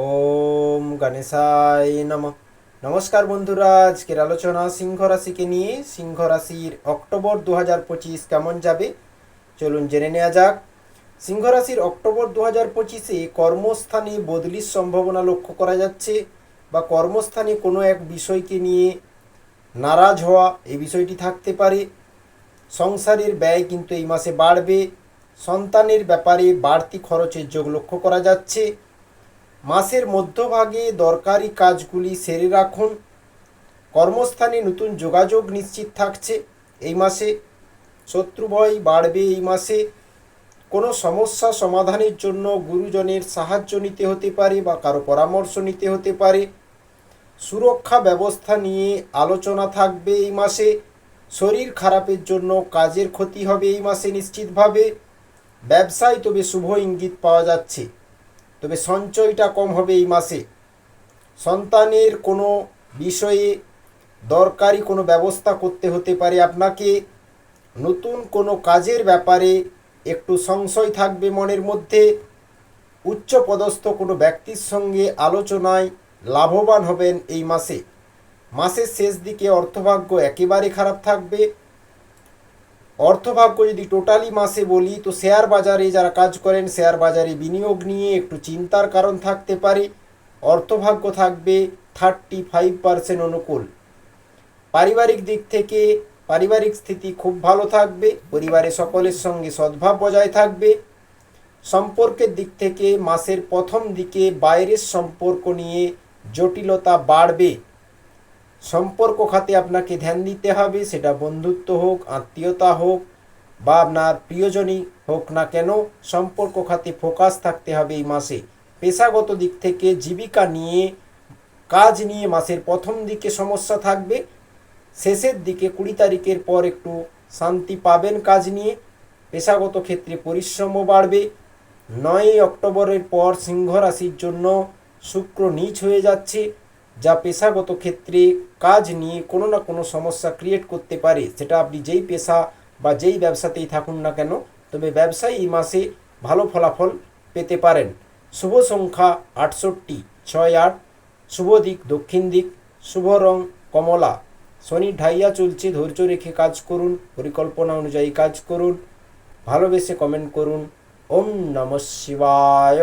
ওম গণেশায় নমঃ। নমস্কার বন্ধুরা, আজকের আলোচনা সিংহ রাশিকে নিয়ে। সিংহ রাশির অক্টোবর 2025 কেমন যাবে চলুন জেনে নেওয়া যাক। সিংহ রাশির অক্টোবর 2025-এ কর্মস্থানে বদলির সম্ভাবনা লক্ষ্য করা যাচ্ছে, বা কর্মস্থানে কোনো এক বিষয়কে নিয়ে নারাজ হওয়া এই বিষয়টি থাকতে পারে। সংসারের ব্যয় কিন্তু এই মাসে বাড়বে। সন্তানের ব্যাপারে বাড়তি খরচের যোগ লক্ষ্য করা যাচ্ছে। মাসের মধ্যভাগে দরকারি কাজগুলি সেরে রাখুন। কর্মস্থানে নতুন যোগাযোগ নিশ্চিত থাকছে এই মাসে। শত্রু ভয় বাড়বে এই মাসে। কোনো সমস্যা সমাধানের জন্য গুরুজনের সাহায্য নিতে হতে পারে বা কারো পরামর্শ নিতে হতে পারে। সুরক্ষা ব্যবস্থা নিয়ে আলোচনা থাকবে এই মাসে। শরীর খারাপের জন্য কাজের ক্ষতি হবে এই মাসে নিশ্চিতভাবে। ব্যবসায় তবে শুভ ইঙ্গিত পাওয়া যাচ্ছে, তবে সঞ্চয়টা কম হবে এই মাসে। সন্তানের কোনো বিষয়ে দরকারি কোনো ব্যবস্থা করতে হতে পারে আপনাকে। নতুন কোনো কাজের ব্যাপারে একটু সংশয় থাকবে মনের মধ্যে। উচ্চপদস্থ কোনো ব্যক্তির সঙ্গে আলোচনায় লাভবান হবেন এই মাসে। মাসের শেষ দিকে অর্থভাগ্য একেবারে খারাপ থাকবে। অর্থভাগ্য যদি টোটালি মাসে বলি, তো শেয়ার বাজারে যারা কাজ করেন, শেয়ার বাজারে বিনিয়োগ নিয়ে একটু চিন্তার কারণ থাকতে পারে। অর্থভাগ্য থাকবে 35% অনুকূল। পারিবারিক দিক থেকে পারিবারিক স্থিতি খুব ভালো থাকবে। পরিবারের সকলের সঙ্গে সদ্ভাব বজায় থাকবে। সম্পর্কের দিক থেকে মাসের প্রথম দিকে বাইরের সম্পর্ক নিয়ে জটিলতা বাড়বে। সম্পর্ক খাতে আপনাকে ধ্যান দিতে হবে, সেটা বন্ধুত্ব হোক, আত্মীয়তা হোক, বা আপনার প্রিয়জনই হোক না কেন, সম্পর্ক খাতে ফোকাস থাকতে হবে এই মাসে। পেশাগত দিক থেকে জীবিকা নিয়ে, কাজ নিয়ে মাসের প্রথম দিকে সমস্যা থাকবে। শেষের দিকে 20 তারিখের পর একটু শান্তি পাবেন কাজ নিয়ে। পেশাগত ক্ষেত্রে পরিশ্রমও বাড়বে। 9 অক্টোবরের পর সিংহ রাশির জন্য শুক্র নীচ হয়ে যাচ্ছে, যা পেশাগত ক্ষেত্রে কাজ নিয়ে কোনো না কোনো সমস্যা ক্রিয়েট করতে পারে। সেটা আপনি যেই পেশা বা যেই ব্যবসাতেই থাকুন না কেন, তবে ব্যবসায় এই মাসে ভালো ফলাফল পেতে পারেন। শুভ সংখ্যা 68, 68। শুভ দিক দক্ষিণ দিক। শুভ রং কমলা। শনি ঢাইয়া চলছে, ধৈর্য রেখে কাজ করুন, পরিকল্পনা অনুযায়ী কাজ করুন। ভালোবেসে কমেন্ট করুন। ওম নমঃ শিবায়।